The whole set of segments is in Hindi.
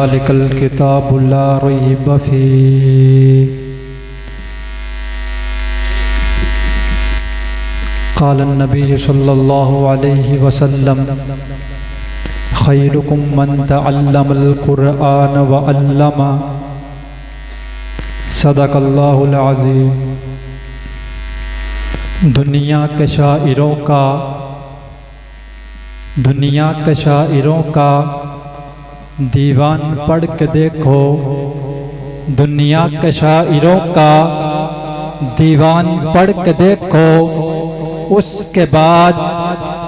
ज़ालिकल किताबु ला रैब फ़ीह। क़ाल नबी सल्लल्लाहु अलैहि वसल्लम खैरुकुम मन तअल्लमल कुरआन व अल्लमा। सदक़ल्लाहुल अज़ीम। दुनिया के शाइरों का दीवान पढ़ के देखो, दुनिया के शाइरों का दीवान पढ़ के देखो, उसके बाद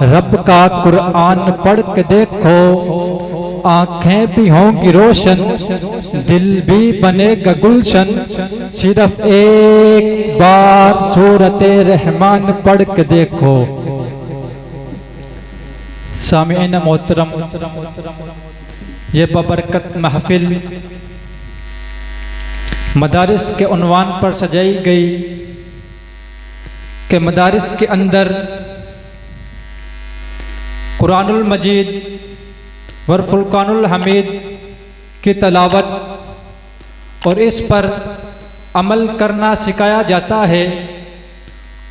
रब का कुरान पढ़ के देखो। आँखें भी होंगी रोशन, दिल भी बनेगा गुलशन, सिर्फ एक बार सूरते रहमान पढ़ के देखो। सामीन मोहतरम, ये बबरकत महफिल मदारिस के उन्वान पर सजाई गई कि मदारिस के अंदर कुरानुल मजीद व फुरकानुल हमीद की तलावत और इस पर अमल करना सिखाया जाता है।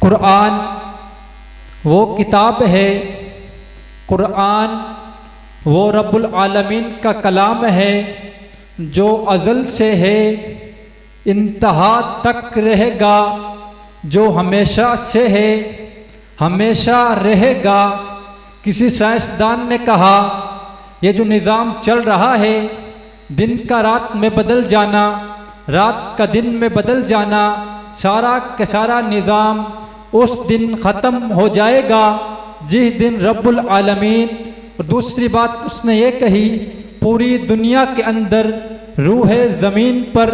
कुरान वो किताब है, कुरान वो रब्बुल आलमीन का कलाम है जो अज़ल से है, इंतहा तक रहेगा, जो हमेशा से है, हमेशा रहेगा। किसी साइंसदान ने कहा ये जो निज़ाम चल रहा है, दिन का रात में बदल जाना, रात का दिन में बदल जाना, सारा का सारा निज़ाम उस दिन ख़त्म हो जाएगा जिस दिन रब्बुल आलमीन। और दूसरी बात उसने ये कही, पूरी दुनिया के अंदर रूह ज़मीन पर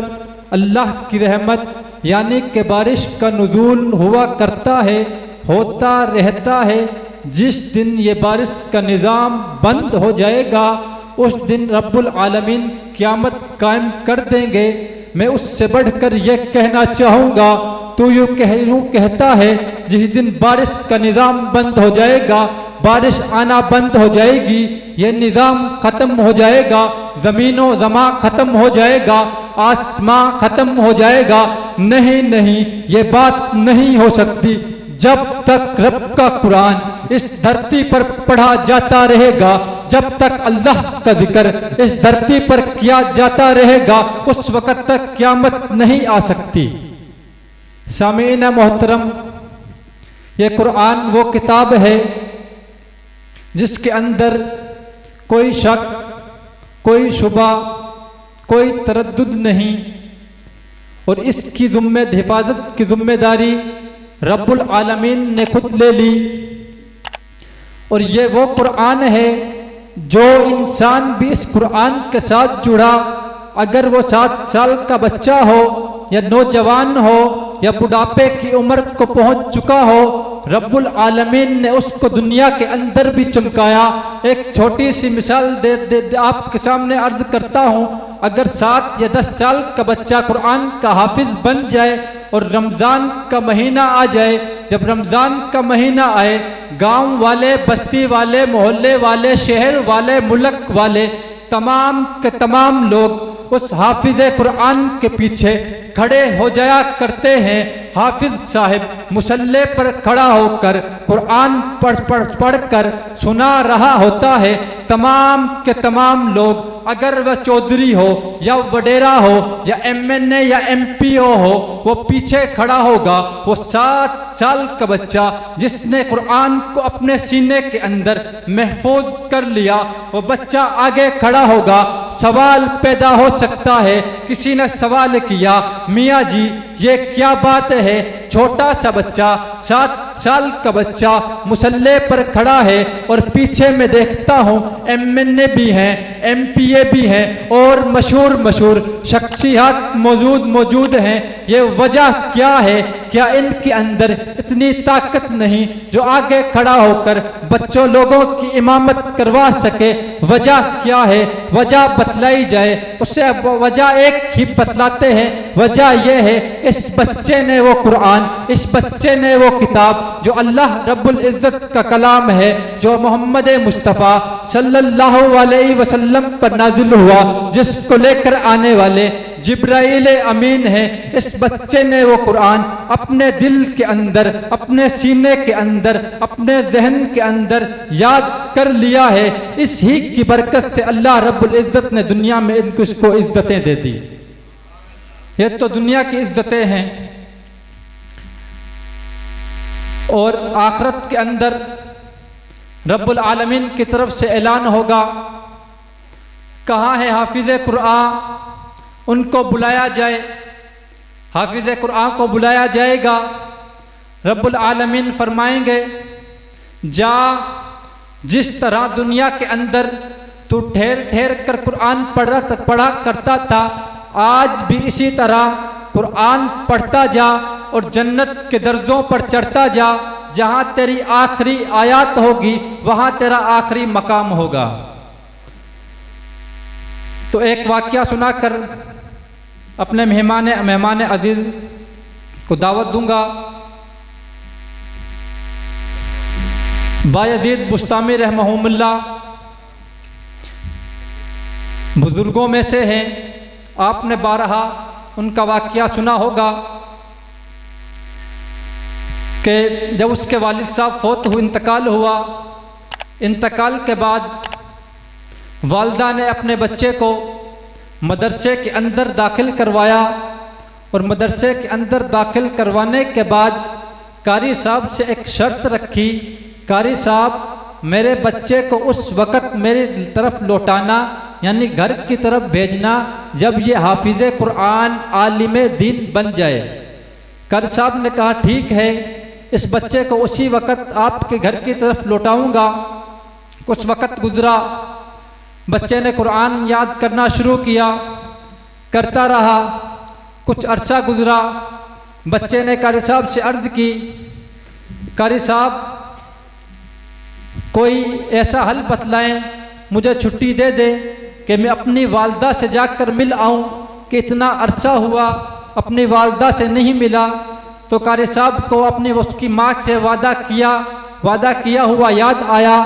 अल्लाह की रहमत यानी कि बारिश का नुज़ूल हुआ करता है, होता रहता है। जिस दिन ये बारिश का निज़ाम बंद हो जाएगा उस दिन रब्बुल आलमीन क़यामत कायम कर देंगे। मैं उससे बढ़कर यह कहना चाहूँगा, तो यूँ कहता है जिस दिन बारिश का निज़ाम बंद हो जाएगा, बारिश आना बंद हो जाएगी, ये निज़ाम ख़त्म हो जाएगा, ज़मीनो ज़मा ख़त्म हो जाएगा, आसमां ख़त्म हो जाएगा। नहीं नहीं, ये बात नहीं हो सकती। जब तक रब का कुरान इस धरती पर पढ़ा जाता रहेगा, जब तक अल्लाह का जिक्र इस धरती पर किया जाता रहेगा, उस वक़्त तक क़यामत नहीं आ सकती। सामीन मोहतरम, ये कुरान वो किताब है जिसके अंदर कोई शक, कोई शुबा, कोई तरद्दुद नहीं, और इसकी हिफाजत की जिम्मेदारी रब्बुल आलमीन ने खुद ले ली। और ये वो कुरान है जो इंसान भी इस कुरान के साथ जुड़ा, अगर वो 7 साल का बच्चा हो या नौजवान हो या बुढ़ापे की उम्र को पहुंच चुका हो, रब्बुल आलमीन ने उसको दुनिया के अंदर भी चमकाया। एक छोटी सी मिसाल दे आपके सामने अर्ज करता हूँ। अगर 7 या 10 साल का बच्चा कुरान का हाफिज बन जाए और रमज़ान का महीना आ जाए, जब रमज़ान का महीना आए, गांव वाले, बस्ती वाले, मोहल्ले वाले, शहर वाले, मुल्क वाले, तमाम के तमाम लोग उस हाफिज कुरान के पीछे खड़े हो जाया करते हैं। हाफिज साहिब मुसल्ले पर खड़ा होकर कुरान पढ़ कर सुना रहा होता है। तमाम के तमाम लोग, अगर वह चौधरी हो या वडेरा हो या MNA या MPO हो, वो पीछे खड़ा होगा। वो 7 साल का बच्चा जिसने कुरान को अपने सीने के अंदर महफूज कर लिया, वो बच्चा आगे खड़ा होगा। सवाल पैदा हो सकता है, किसी ने सवाल किया, मियाँ जी ये क्या बात है, छोटा सा बच्चा 7 साल का बच्चा मुसल्ले पर खड़ा है और पीछे में देखता हूँ MNA भी हैं, MPA भी हैं और मशहूर शख्सियत मौजूद हैं। ये वजह क्या है? क्या इनके अंदर इतनी ताकत नहीं जो आगे खड़ा होकर बच्चों लोगों की इमामत करवा सके? वजह क्या है? वजह बतलाई जाए। उससे वजह एक ही बतलाते हैं। वजह यह है, इस बच्चे ने वो कुरान, इस बच्चे ने वो किताब जो अल्लाह रब्बुल इज़्ज़त का कलाम है, जो मोहम्मद मुस्तफ़ा सल्लल्लाहु अलैहि वसल्लम पर नाजिल हुआ, जिसको लेकर आने वाले जिब्राइल अमीन है। इस बच्चे ने वो कुरान अपने दिल के अंदर, अपने सीने के अंदर, अपने जहन के अंदर याद कर लिया है। इस ही की बरकत से अल्लाह रब्बुल इज़्ज़त ने दुनिया में इसको इज्जतें दे दी। ये तो दुनिया की इज्जतें हैं, और आखिरत के अंदर रब्बुल आलमीन की तरफ से ऐलान होगा, कहाँ है हाफिज़ कुरान, उनको बुलाया जाए। हाफिज़ कुरान को बुलाया जाएगा। रब्बुल आलमीन फरमाएंगे, जा, जिस तरह दुनिया के अंदर तू ठहर ठहर कर कुरान पढ़ा करता था, आज भी इसी तरह कुरान पढ़ता जा और जन्नत के दर्जों पर चढ़ता जा। जहाँ तेरी आखिरी आयत होगी वहाँ तेरा आखिरी मकाम होगा। तो एक वाक़या सुनाकर अपने मेहमान अजीज को दावत दूंगा। बायजीद बुस्तामी रहमहुल्लाह बुजुर्गों में से हैं। आपने बारहा उनका वाक़या सुना होगा कि जब उसके वालिद साहब फौत हुए, इंतकाल हुआ, इंतकाल के बाद वालिदा ने अपने बच्चे को मदरसे के अंदर दाखिल करवाया, और मदरसे के अंदर दाखिल करवाने के बाद कारी साहब से एक शर्त रखी, कारी साहब मेरे बच्चे को उस वक़्त मेरी तरफ लौटाना, यानी घर की तरफ भेजना जब ये हाफिज़ कुरान आलिम दीन बन जाए। कारी साहब ने कहा ठीक है, इस बच्चे को उसी वक़्त आपके घर की तरफ लौटाऊंगा। कुछ वक़्त गुजरा, बच्चे ने कुरान याद करना शुरू किया, करता रहा। कुछ अरसा गुजरा, बच्चे ने कारी साहब से अर्ज़ की, कारी साहब कोई ऐसा हल बतलाएं, मुझे छुट्टी दे दे कि मैं अपनी वालिदा से जाकर मिल आऊं, कि इतना अरसा हुआ अपनी वालिदा से नहीं मिला। तो कारी साहब को अपनी उसकी माँ से वादा किया हुआ याद आया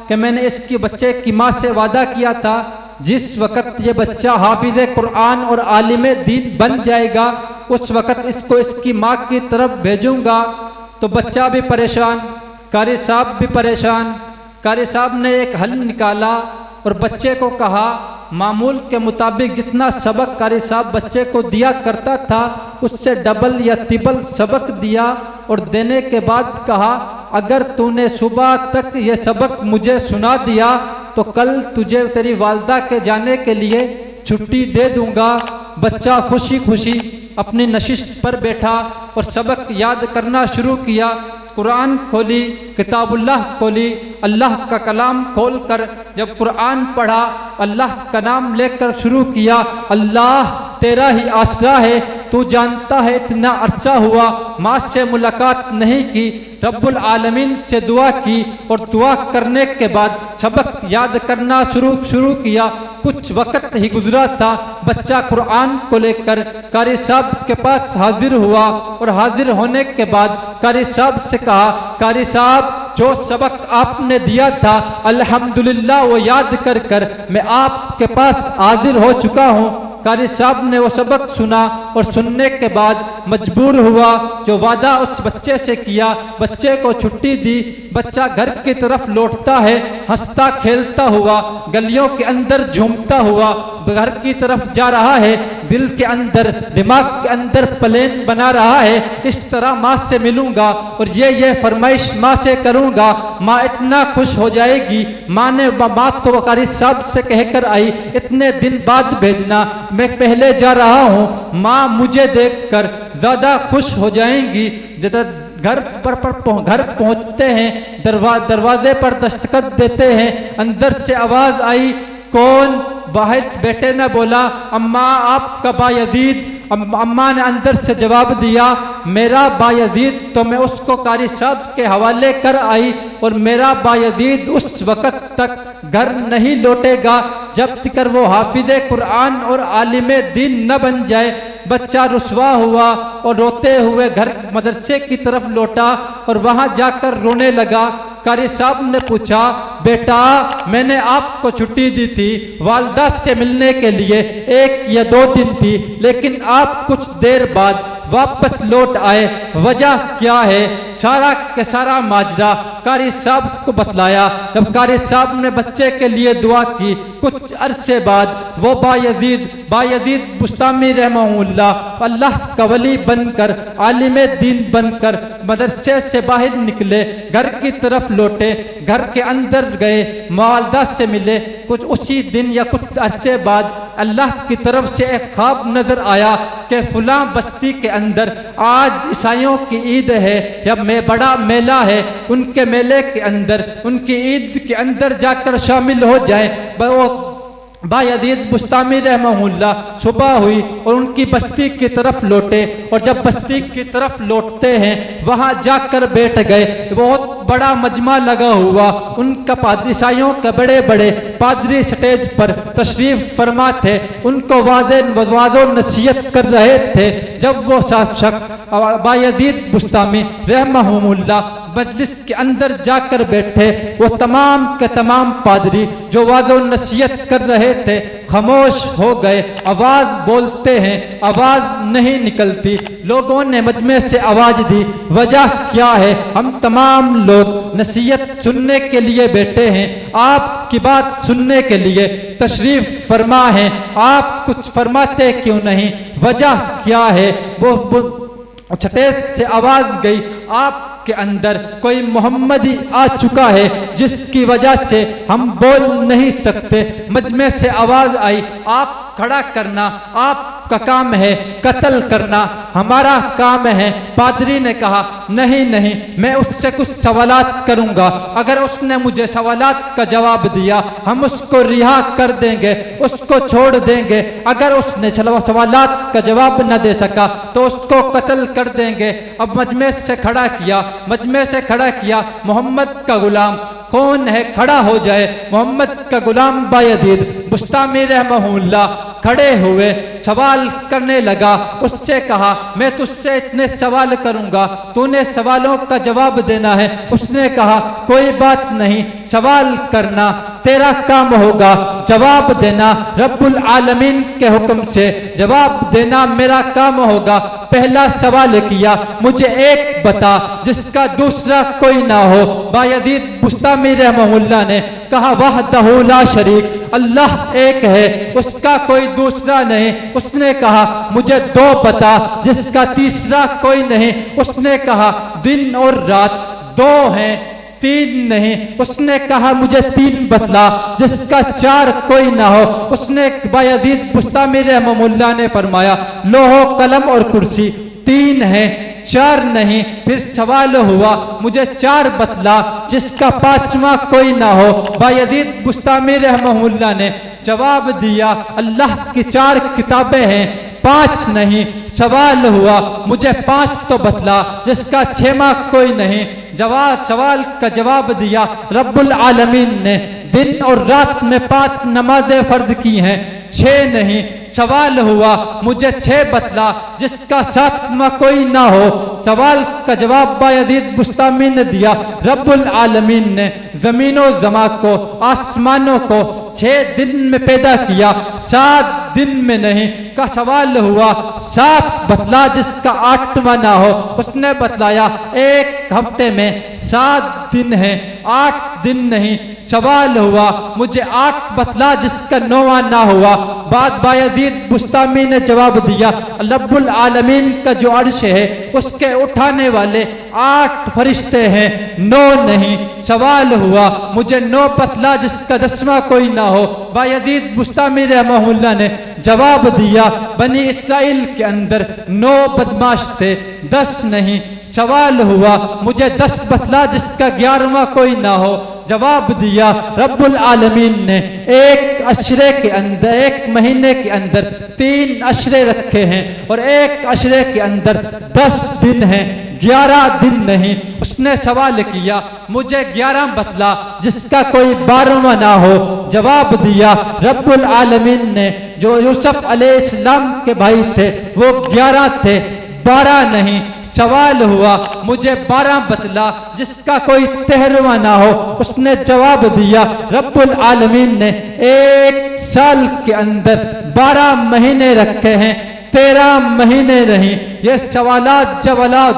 कि मैंने इसकी बच्चे की माँ से वादा किया था, जिस वक़्त ये बच्चा हाफिज़ कुरान और आलिम दीन बन जाएगा उस वक़्त इसको इसकी माँ की तरफ भेजूंगा। तो बच्चा भी परेशान, कारी साहब भी परेशान। कारी साहब ने एक हल निकाला और बच्चे को कहा, मामूल के मुताबिक जितना सबक कारी साहब बच्चे को दिया करता था उससे डबल या ट्रिपल सबक दिया, और देने के बाद कहा, अगर तूने सुबह तक ये सबक मुझे सुना दिया तो कल तुझे तेरी वालिदा के जाने के लिए छुट्टी दे दूंगा। बच्चा खुशी खुशी अपनी नशिस्त पर बैठा और सबक याद करना शुरू किया। कुरान खोली, किताबुल्लाह खोली, अल्लाह का कलाम खोल कर जब कुरान पढ़ा, अल्लाह का नाम लेकर शुरू किया, अल्लाह तेरा ही आसरा है, तू जानता है इतना अरसा हुआ माँ से मुलाकात नहीं की। रब्बुल आलमीन से दुआ की और दुआ करने के बाद सबक याद करना शुरू किया। कुछ वक़्त ही गुजरा था, बच्चा कुरान को लेकर कारी साहब के पास हाजिर हुआ, और हाजिर होने के बाद कारी साहब से कहा, कारी साहब जो सबक आपने दिया था अल्हम्दुलिल्लाह वो याद कर कर मैं आपके पास हाजिर हो चुका हूँ। कारी साहब ने वो सबक सुना और सुनने के बाद मजबूर हुआ, जो वादा उस बच्चे से किया, बच्चे को छुट्टी दी। बच्चा घर की तरफ लौटता है, हंसता खेलता हुआ, गलियों के अंदर झूमता हुआ घर की तरफ जा रहा है। दिल के अंदर, दिमाग के अंदर प्लान बना रहा है, इस तरह माँ से मिलूंगा और ये फरमाइश माँ से करूंगा, माँ इतना खुश हो जाएगी। माँ ने बात तो कारी साहब से कहकर आई, इतने दिन बाद भेजना, मैं पहले जा रहा हूँ, माँ मुझे देखकर ज्यादा खुश हो जाएंगी। घर पहुँचते हैं, दरवाजे पर दस्तखत देते हैं, अंदर से आवाज आई, कौन? बाहर बेटे ने बोला, अम्मा आपका बायजीद। अम्मा ने अंदर से जवाब दिया, मेरा बायजीद तो मैं उसको कारी साहब के हवाले कर आई, और मेरा बायजीद उस वक़्त तक घर नहीं लौटेगा जब तक वो हाफिज़ कुरान और आलिम दीन न बन जाए। बच्चा रुसवा हुआ और रोते हुए घर मदरसे की तरफ लौटा और वहां जाकर रोने लगा। कारी साहब ने पूछा, बेटा मैंने आपको छुट्टी दी थी वालदा से मिलने के लिए, 1 या 2 दिन थी, लेकिन आप कुछ देर बाद वापस लौट आए, वजह क्या है? सारा के सारा माजरा कारी साहब को बतलाया। जब कारी साहब ने बच्चे के लिए दुआ की, कुछ अरसे बाद वो बायजीद बुस्तामी रहमहुल्लाह अल्लाह का वली बनकर, आलिम दीन बनकर मदरसे से बाहर निकले, घर की तरफ लौटे, घर के अंदर गए, वालदा से मिले। कुछ उसी दिन या कुछ अरसे बाद अल्लाह की तरफ से एक ख्वाब नजर आया कि फुलां बस्ती के अंदर आज ईसाइयों की ईद है या बड़ा मेला है, उनके मेले के अंदर, उनकी ईद के अंदर जाकर शामिल हो जाएं। वो बायजीद बुस्तामी रहमहुल्लाह सुबह हुई और उनकी बस्ती की तरफ लौटे, और जब बस्ती की तरफ लौटते हैं वहां जाकर बैठ गए। बहुत बड़ा मजमा लगा हुआ, उनका ईसाइयों के बड़े बड़े पादरी स्टेज पर तशरीफ फरमा थे, उनको वाज़ो नसीहत कर रहे थे। जब वो शख्स बायजीद बुस्तामी रहमहुल्लाह मजलिस के अंदर जाकर बैठे, वो तमाम के तमाम पादरी जो वाज़ो नसीहत कर रहे थे खामोश हो गए। आवाज बोलते हैं, आवाज नहीं निकलती। लोगों ने मजमे से आवाज दी, वजह क्या है? हम तमाम लोग नसीहत सुनने के लिए बैठे हैं, आपकी बात सुनने के लिए तशरीफ फरमा है, आप कुछ फरमाते क्यों नहीं? वजह क्या है? वो छठे से आवाज गई, आपके अंदर कोई मोहम्मदी आ चुका है जिसकी वजह से हम बोल नहीं सकते। मजमे से आवाज आई, आप खड़ा करना आपका काम है, कत्ल करना हमारा काम है। पादरी ने कहा, नहीं नहीं, मैं उससे कुछ सवालात करूंगा, अगर उसने मुझे सवालात का जवाब दिया हम उसको रिहा कर देंगे, उसको छोड़ देंगे। अगर उसने सवालात का जवाब न दे सका तो उसको कत्ल कर देंगे। अब मजमे से खड़ा किया, मोहम्मद का गुलाम कौन है? खड़ा हो जाए। मोहम्मद का गुलाम बायजीद बुस्तामी रहमहुल्लाह खड़े हुए, सवाल करने लगा। उससे कहा, मैं तुझसे इतने सवाल करूंगा, तूने सवालों का जवाब देना है। उसने कहा, कोई बात नहीं, सवाल करना तेरा काम होगा, जवाब देना रब्बुल आलमीन के हुक्म से जवाब देना मेरा काम होगा। पहला सवाल किया, मुझे एक बता जिसका दूसरा कोई ना हो। बायजीद बुस्तामी रहमहुल्लाह ने कहा, वहदहु ला शरीक, अल्लाह एक है, उसका कोई दूसरा नहीं। उसने कहा, मुझे 2 बता जिसका तीसरा कोई नहीं। उसने कहा, दिन और रात 2 हैं, 3 नहीं। उसने कहा, मुझे 3 बतला जिसका 4 कोई ना हो। उसने बायजीद बुस्तामी रहमहुल्लाह ने फरमाया, लोहो कलम और कुर्सी 3 है, 4 नहीं। फिर सवाल हुआ, मुझे 4 बतला जिसका 5वां कोई ना हो। बायजीद बुस्तामी रहमहुल्लाह ने जवाब दिया, अल्लाह की 4 किताबें हैं, 5 नहीं। सवाल हुआ, मुझे 5 तो बतला जिसका 6वां कोई नहीं। सवाल का जवाब दिया, रब्बुल आलमीन ने दिन और रात में 5 नमाजें फर्ज की हैं, 6 नहीं। सवाल हुआ, मुझे 6 बतला जिसका 7वां कोई ना हो। सवाल का जवाब बायजीद बुस्तामी ने दिया, रब्बुल आलमीन ने जमीनों जमा को, आसमानों को 6 दिन में पैदा किया, 7 दिन में नहीं। का सवाल हुआ, 7 बतला जिसका 8वां ना हो। उसने बतलाया, 1 हफ्ते में 7 दिन है, 8 दिन नहीं। सवाल हुआ, मुझे 8 बतला जिसका 9वां ना हुआ। बाद बायजीद बुस्तामी ने जवाब दिया, रब्बुल आलमीन का जो अर्श है उसके उठाने वाले 8 फरिश्ते हैं, 9 नहीं। सवाल हुआ, मुझे 9 बतला जिसका 10वां कोई ना हो। बायजीद बुस्तामी रहमहुल्लाह ने जवाब दिया, बनी इस्राइल के अंदर 9 बदमाश थे, 10 नहीं। सवाल हुआ, मुझे 10 बतला जिसका 11वां कोई ना हो। जवाब दिया, रब्बुल आलमीन ने एक अशरे के अंदर, 1 महीने के अंदर 3 अशरे रखे हैं और 1 अशरे के अंदर 10 दिन हैं, 11 दिन नहीं। उसने सवाल किया, मुझे 11 बतला जिसका कोई 12वां ना हो। जवाब दिया रब्बुल आलमीन ने, जो यूसुफ अलैहिस्सलाम के भाई थे वो 11 थे, 12 नहीं। सवाल हुआ, मुझे 12 बतला जिसका कोई 13वां ना हो। उसने जवाब दिया रब्बुल आलमीन ने 1 साल के अंदर 12 महीने रखे हैं, 13 महीने नहीं। ये सवालात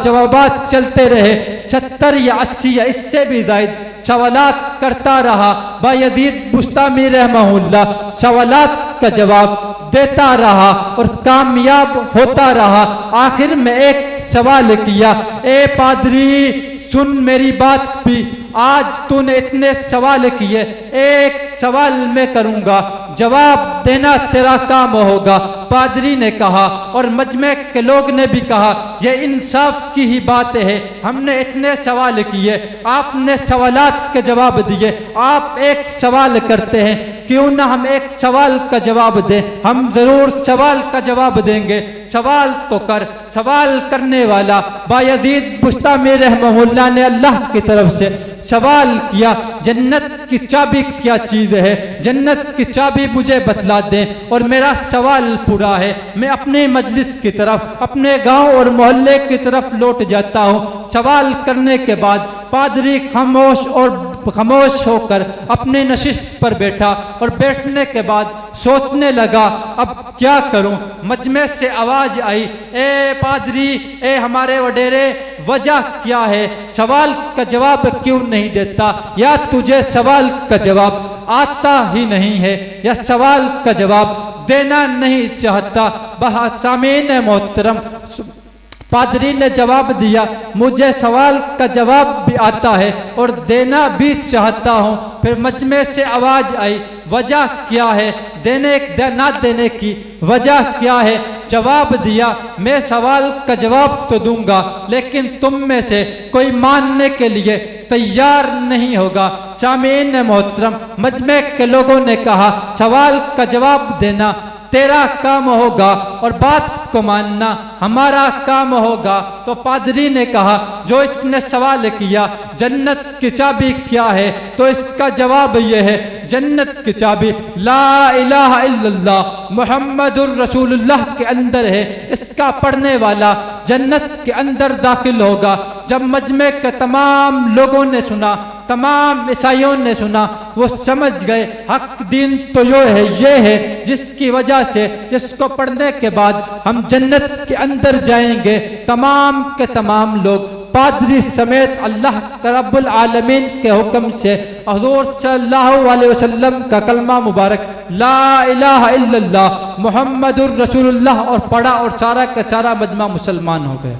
जवाबात चलते रहे। 70 या 80 या इससे भी ज़ायद सवालात करता रहा। बायजीद बुस्तामी रहमहुल्लाह सवालात का जवाब देता रहा और कामयाब होता रहा। आखिर में एक सवाल किया, ए पादरी सुन मेरी बात भी, आज तूने इतने सवाल किए, एक सवाल मैं करूंगा, जवाब देना तेरा काम होगा। पादरी ने कहा और मजमे के लोग ने भी कहा, यह इंसाफ की ही बात है। हमने इतने सवाल किए, आपने सवालात के जवाब दिए, आप एक सवाल करते हैं, क्यों ना हम एक सवाल का जवाब दें। हम जरूर सवाल का जवाब देंगे। सवाल तो कर। सवाल करने वाला बायजीद बुस्तामी रहमहुल्लाह ने अल्लाह की तरफ से सवाल किया, जन्नत की चाबी क्या चीज़ है, जन्नत की चाबी मुझे बतला दें। और मेरा सवाल पूरा है। मैं अपने मजलिस की तरफ, अपने गांव और मोहल्ले की तरफ लौट जाता हूँ। सवाल करने के बाद पादरी खामोश होकर अपने नशिस्त पर बैठा और बैठने के बाद सोचने लगा, अब क्या करूं। मजमे से आवाज आई, ए पादरी, ए हमारे वडेरे, वजह क्या है, सवाल का जवाब क्यों नहीं देता? या तुझे सवाल का जवाब आता ही नहीं है, या सवाल का जवाब देना नहीं चाहता? सामीन मोहतरम, पादरी ने जवाब दिया, मुझे सवाल का जवाब भी आता है और देना भी चाहता हूँ। फिर मजमे से आवाज आई, वजह क्या है, ना देने की वजह क्या है? जवाब दिया, मैं सवाल का जवाब तो दूंगा, लेकिन तुम में से कोई मानने के लिए तैयार नहीं होगा। सामीन मोहतरम, मजमे के लोगों ने कहा, सवाल का जवाब देना तेरा काम होगा और बात को मानना हमारा काम होगा। तो पादरी ने कहा, जो इसने सवाल किया जन्नत की चाबी क्या है, तो इसका जवाब यह है, जन्नत की चाबी ला इलाहा इल्लल्लाह मुहम्मदुर रसूलुल्लाह के अंदर है। इसका पढ़ने वाला जन्नत के अंदर दाखिल होगा। जब मजमे के तमाम लोगों ने सुना, तमाम ईसाइयों ने सुना, वो समझ गए हक दीन तो ये है जिसकी वजह से, जिसको पढ़ने के बाद हम जन्नत के अंदर जाएंगे। तमाम के तमाम लोग पादरी समेत अल्लाह रब्बुल आलमीन के हुक्म से हुज़ूर सल्लल्लाहु अलैहि वसल्लम का कलमा मुबारक ला इलाहा इल्लल्लाह मुहम्मदुर रसूलुल्लाह और पढ़ा और सारा का सारा मजमा मुसलमान हो गया।